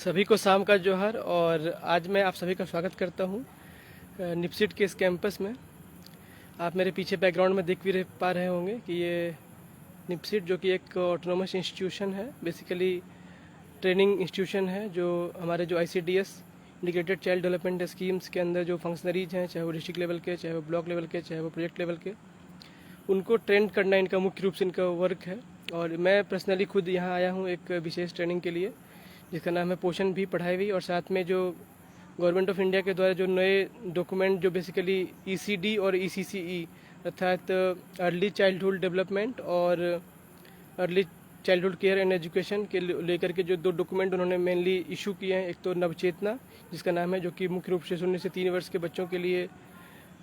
सभी को शाम का जोहर। और आज मैं आप सभी का स्वागत करता हूं निपसिट के इस कैंपस में। आप मेरे पीछे बैकग्राउंड में देख भी पा रहे होंगे कि ये निपसिट जो कि एक ऑटोनोमस इंस्टीट्यूशन है, बेसिकली ट्रेनिंग इंस्टीट्यूशन है, जो हमारे जो ICDS integrated child development schemes के अंदर जो फंक्शनरीज हैं, चाहे वो डिस्ट्रिक्ट लेवल के, चाहे वो ब्लॉक लेवल के, चाहे वो प्रोजेक्ट लेवल के, उनको ट्रेन करना इनका मुख्य रूप से इनका वर्क है। और मैं पर्सनली खुद यहाँ आया हूँ एक विशेष ट्रेनिंग के लिए, जिसका नाम है पोषण भी पढ़ाई भी। और साथ में जो गवर्नमेंट ऑफ इंडिया के द्वारा जो नए डॉक्यूमेंट जो बेसिकली ECD और ECCE अर्थात अर्ली चाइल्डहुड डेवलपमेंट और early childhood care and education के लेकर के जो 2 डॉक्यूमेंट उन्होंने मेनली इशू किए हैं। एक तो नवचेतना जिसका नाम है, जो कि मुख्य रूप से 0 से 3 वर्ष के बच्चों के लिए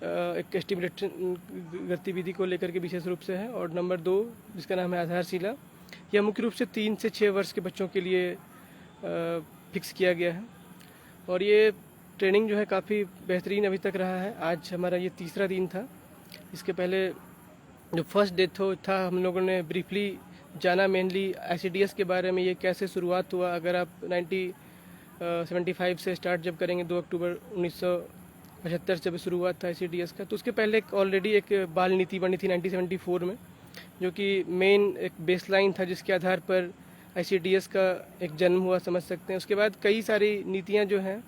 एक स्टिमुलेशन गतिविधि को लेकर के विशेष रूप से है। और नंबर 2 जिसका नाम है आधारशिला, यह मुख्य रूप से 3 से 6 वर्ष के बच्चों के लिए फिक्स किया गया है। और ये ट्रेनिंग जो है काफ़ी बेहतरीन अभी तक रहा है। आज हमारा ये तीसरा दिन था। इसके पहले जो फर्स्ट डे था हम लोगों ने ब्रीफली जाना मेनली ICDS के बारे में, ये कैसे शुरुआत हुआ। अगर आप 1975 से स्टार्ट जब करेंगे, 2 अक्टूबर 1975 से शुरुआत था ICDS का, तो उसके पहले ऑलरेडी एक बाल नीति बनी थी 1974 में, जो कि मेन एक बेसलाइन था जिसके आधार पर ICDS का एक जन्म हुआ, समझ सकते हैं। उसके बाद कई सारी नीतियां जो हैं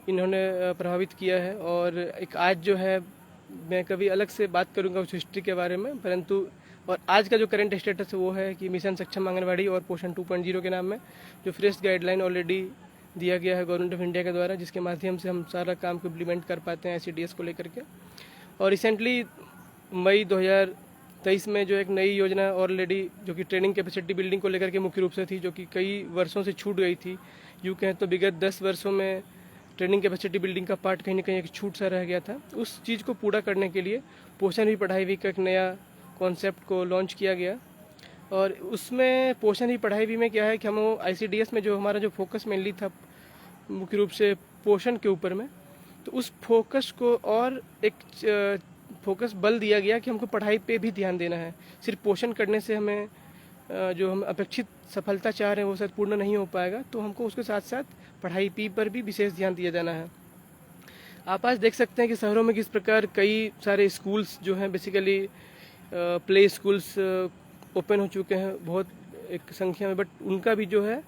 इन्होंने प्रभावित किया है। और एक आज जो है, मैं कभी अलग से बात करूंगा उस हिस्ट्री के बारे में, परंतु और आज का जो करंट स्टेटस है वो है कि मिशन सक्षम आंगनवाड़ी और पोषण 2.0 के नाम में जो फ्रेश गाइडलाइन ऑलरेडी दिया गया है गवर्नमेंट ऑफ इंडिया के द्वारा, जिसके माध्यम से हम सारा काम को इम्प्लीमेंट कर पाते हैं ICDS को लेकर के। और रिसेंटली मई 2023 में जो एक नई योजना ऑलरेडी जो कि ट्रेनिंग कैपेसिटी बिल्डिंग को लेकर के मुख्य रूप से थी, जो कि कई वर्षों से छूट गई थी। यूँ कहें तो विगत 10 वर्षों में ट्रेनिंग कैपेसिटी बिल्डिंग का पार्ट कहीं ना कहीं एक छूट सा रह गया था। उस चीज़ को पूरा करने के लिए पोषण भी पढ़ाई भी का एक नया कॉन्सेप्ट को लॉन्च किया गया। और उसमें पोषण ही पढ़ाई भी में क्या है कि हम ICDS में जो हमारा जो फोकस मेनली था मुख्य रूप से पोषण के ऊपर में, तो उस फोकस को और एक फोकस बल दिया गया कि हमको पढ़ाई पे भी ध्यान देना है। सिर्फ पोषण करने से हमें जो हम अपेक्षित सफलता चाह रहे हैं वो शायद पूर्ण नहीं हो पाएगा, तो हमको उसके साथ साथ पढ़ाई पी पर भी विशेष ध्यान दिया जाना है। आप आज देख सकते हैं कि शहरों में किस प्रकार कई सारे स्कूल्स जो हैं, बेसिकली प्ले स्कूल्स ओपन हो चुके हैं बहुत एक संख्या में, बट उनका भी जो है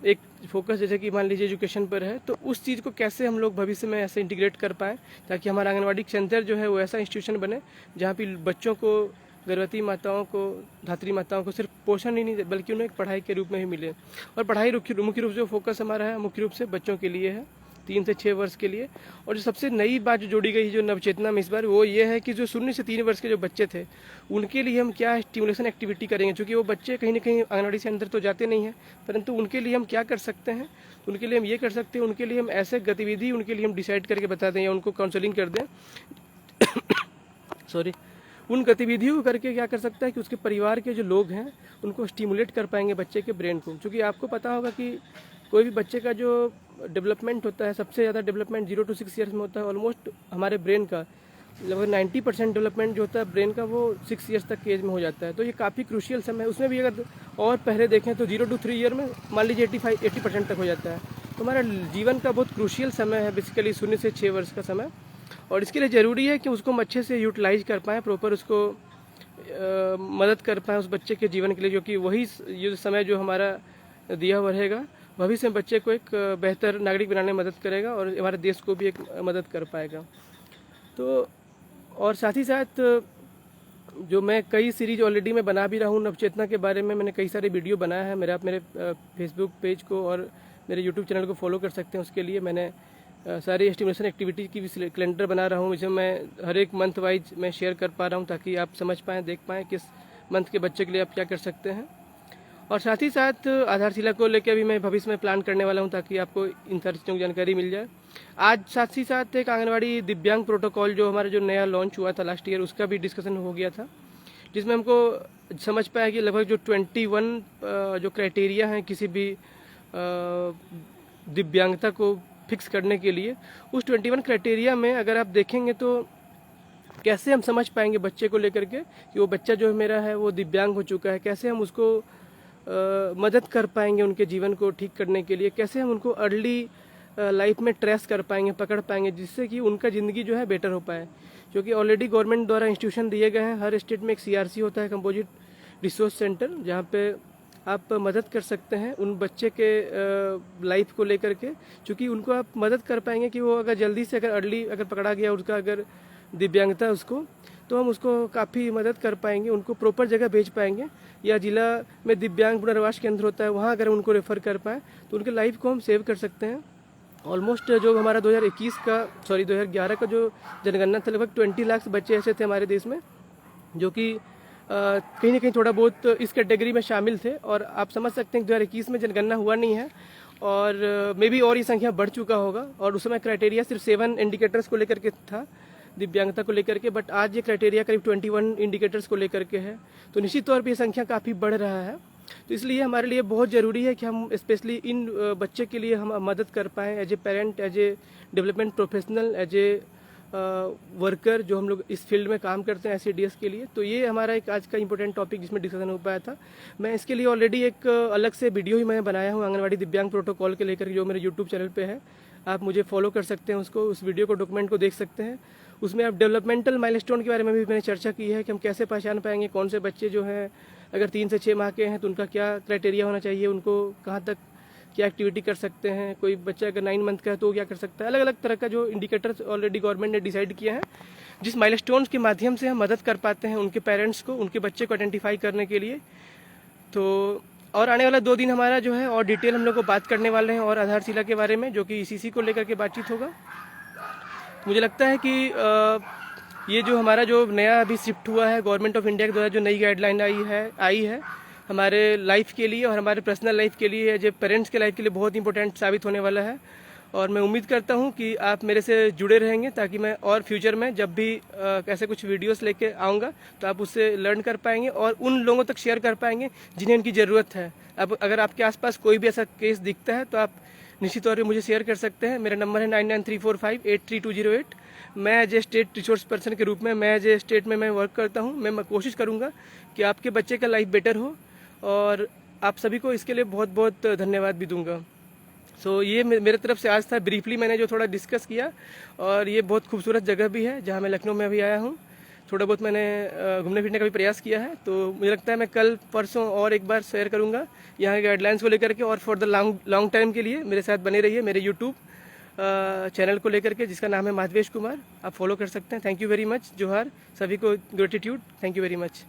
एक फोकस जैसे कि मान लीजिए एजुकेशन पर है। तो उस चीज़ को कैसे हम लोग भविष्य में ऐसे इंटीग्रेट कर पाएँ ताकि हमारा आंगनवाड़ी सेंटर जो है वो ऐसा इंस्टीट्यूशन बने जहाँ पे बच्चों को, गर्भवती माताओं को, धात्री माताओं को सिर्फ पोषण ही नहीं बल्कि उन्हें एक पढ़ाई के रूप में ही मिले। और पढ़ाई मुख्य रूप से फोकस हमारा है मुख्य रूप से बच्चों के लिए है, 3 से 6 वर्ष के लिए। और जो सबसे नई बात जो जोड़ी गई जो नवचेतना में इस बार, वो ये है कि जो 0 से 3 वर्ष के जो बच्चे थे उनके लिए हम क्या स्टिमुलेशन एक्टिविटी करेंगे, क्योंकि वो बच्चे कहीं ना कहीं आंगनवाड़ी से अंदर तो जाते नहीं हैं, परंतु उनके लिए हम क्या कर सकते हैं। उनके लिए हम ये कर सकते हैं, उनके लिए हम ऐसे गतिविधि उनके लिए हम डिसाइड करके बता दें या उनको काउंसलिंग कर दें सॉरी, उन गतिविधियों को करके क्या कर सकता है कि उसके परिवार के जो लोग हैं उनको स्टिमुलेट कर पाएंगे बच्चे के ब्रेन को। क्योंकि आपको पता होगा कि कोई भी बच्चे का जो डेवलपमेंट होता है, सबसे ज़्यादा डेवलपमेंट 0 to 6 ईयर्स में होता है। ऑलमोस्ट हमारे ब्रेन का लगभग 90% डेवलपमेंट जो होता है ब्रेन का, वो 6 ईयर्स तक के एज में हो जाता है। तो ये काफ़ी क्रूशियल समय है। उसमें भी अगर और पहले देखें तो 0 to 3 ईयर में मान लीजिए 80% तक हो जाता है। तो हमारा जीवन का बहुत क्रूशियल समय है बेसिकली 0 से 6 वर्ष का समय। और इसके लिए ज़रूरी है कि उसको हम अच्छे से यूटिलाइज कर पाएँ, प्रॉपर उसको मदद कर पाएँ उस बच्चे के जीवन के लिए, जो कि वही ये समय जो हमारा दिया हुआ रहेगा भविष्य में बच्चे को एक बेहतर नागरिक बनाने में मदद करेगा और हमारे देश को भी एक मदद कर पाएगा। तो और साथ ही साथ जो मैं कई सीरीज ऑलरेडी मैं बना भी रहा हूँ नवचेतना के बारे में, मैंने कई सारे वीडियो बनाया है। आप मेरे फेसबुक पेज को और मेरे यूट्यूब चैनल को फॉलो कर सकते हैं। उसके लिए मैंने सारी एस्टिमेशन एक्टिविटी की भी कैलेंडर बना रहा हूँ, जिसे मैं हर एक मंथ वाइज मैं शेयर कर पा रहा हूँ ताकि आप समझ पाएँ, देख पाएँ किस मंथ के बच्चे के लिए आप क्या कर सकते हैं। और साथ ही साथ आधारशिला को लेकर भी मैं भविष्य में प्लान करने वाला हूं ताकि आपको इन सारी चीज़ों की जानकारी मिल जाए। आज साथ ही साथ एक आंगनवाड़ी दिव्यांग प्रोटोकॉल जो हमारा जो नया लॉन्च हुआ था लास्ट ईयर, उसका भी डिस्कशन हो गया था, जिसमें हमको समझ पाया कि लगभग जो 21 जो क्राइटेरिया हैं किसी भी दिव्यांगता को फिक्स करने के लिए, उस 21 क्राइटेरिया में अगर आप देखेंगे तो कैसे हम समझ पाएंगे बच्चे को लेकर के कि वो बच्चा जो मेरा है वो दिव्यांग हो चुका है, कैसे हम उसको मदद कर पाएंगे उनके जीवन को ठीक करने के लिए, कैसे हम उनको अर्ली लाइफ में ट्रेस कर पाएंगे, पकड़ पाएंगे, जिससे कि उनका ज़िंदगी जो है बेटर हो पाए। क्योंकि ऑलरेडी गवर्नमेंट द्वारा इंस्टीट्यूशन दिए गए हैं, हर स्टेट में एक CRC होता है, कंपोजिट रिसोर्स सेंटर, जहाँ पे आप मदद कर सकते हैं उन बच्चे के लाइफ को लेकर के। क्योंकि उनको आप मदद कर पाएंगे कि वो अगर जल्दी से, अगर अर्ली अगर पकड़ा गया उसका अगर दिव्यांगता उसको, तो हम उसको काफ़ी मदद कर पाएंगे, उनको प्रॉपर जगह भेज पाएंगे, या जिला में दिव्यांग पुनर्वास केंद्र होता है वहाँ अगर उनको रेफ़र कर पाएँ तो उनके लाइफ को हम सेव कर सकते हैं। ऑलमोस्ट जो हमारा 2011 का जो जनगणना था, लगभग 20 लाख बच्चे ऐसे थे हमारे देश में जो कि कहीं ना कहीं थोड़ा बहुत इस कैटेगरी में शामिल थे। और आप समझ सकते हैं 2021 में जनगणना हुआ नहीं है, और मे बी और ये संख्या बढ़ चुका होगा। और उस समय क्राइटेरिया सिर्फ 7 इंडिकेटर्स को लेकर के था, दिव्यांगता को लेकर के, बट आज ये क्राइटेरिया करीब 21 इंडिकेटर्स को लेकर के है। तो निश्चित तौर पे ये संख्या काफ़ी बढ़ रहा है। तो इसलिए हमारे लिए बहुत ज़रूरी है कि हम स्पेशली इन बच्चे के लिए हम मदद कर पाएँ, as a parent, as a development professional, as a worker जो हम लोग इस फील्ड में काम करते हैं SCDS के लिए। तो ये हमारा एक आज का इंपॉर्टेंट टॉपिक जिसमें डिस्कशन हो पाया था। मैं इसके लिए ऑलरेडी एक अलग से वीडियो ही मैं बनाया हूँ आंगनवाड़ी दिव्यांग प्रोटोकॉल के लेकर, जो मेरे यूट्यूब चैनल पे है। आप मुझे फॉलो कर सकते हैं, उस वीडियो को, डॉक्यूमेंट को देख सकते हैं। उसमें आप डेवलपमेंटल माइलस्टोन के बारे में भी मैंने चर्चा की है कि हम कैसे पहचान पाएंगे कौन से बच्चे जो हैं अगर 3 से 6 माह के हैं तो उनका क्या क्राइटेरिया होना चाहिए, उनको कहाँ तक क्या एक्टिविटी कर सकते हैं, कोई बच्चा अगर 9 मंथ का है तो वो क्या कर सकता है। अलग अलग तरह का जो इंडिकेटर्स ऑलरेडी गवर्नमेंट ने डिसाइड किया है, जिस माइलस्टोन्स के माध्यम से हम मदद कर पाते हैं उनके पेरेंट्स को, उनके बच्चे को आइडेंटिफाई करने के लिए। तो और आने वाला 2 दिन हमारा जो है और डिटेल हम लोग को बात करने वाले हैं और आधारशिला के बारे में, जो कि ECC को लेकर के बातचीत होगा। मुझे लगता है कि ये जो हमारा जो नया अभी शिफ्ट हुआ है गवर्नमेंट ऑफ इंडिया के द्वारा, जो नई गाइडलाइन आई है हमारे लाइफ के लिए और हमारे पर्सनल लाइफ के लिए, जो पेरेंट्स के लाइफ के लिए बहुत इंपॉर्टेंट साबित होने वाला है। और मैं उम्मीद करता हूं कि आप मेरे से जुड़े रहेंगे, ताकि मैं और फ्यूचर में जब भी ऐसे कुछ वीडियोस लेके आऊँगा तो आप उससे लर्न कर पाएंगे और उन लोगों तक शेयर कर पाएंगे जिन्हें इनकी ज़रूरत है। अब अगर आपके आसपास कोई भी ऐसा केस दिखता है तो आप निश्चित तौर पे मुझे शेयर कर सकते हैं। मेरा नंबर है 9934583208। मैं as a state resource person के रूप में, मैं एज ए स्टेट में मैं वर्क करता हूँ। मैं कोशिश करूँगा कि आपके बच्चे का लाइफ बेटर हो, और आप सभी को इसके लिए बहुत बहुत धन्यवाद भी दूंगा। ये मेरे तरफ से आज था, ब्रीफली मैंने जो थोड़ा डिस्कस किया। और ये बहुत खूबसूरत जगह भी है जहाँ मैं लखनऊ में अभी आया हूँ। थोड़ा बहुत मैंने घूमने फिरने का भी प्रयास किया है, तो मुझे लगता है मैं कल परसों और एक बार शेयर करूँगा यहाँ के गाइडलाइंस को लेकर के। और फॉर द लॉन्ग टाइम के लिए मेरे साथ बने रहिए मेरे यूट्यूब चैनल को लेकर के, जिसका नाम है माधवेश कुमार। आप फॉलो कर सकते हैं। Thank you very much. जोहार सभी को, gratitude. Thank you very much.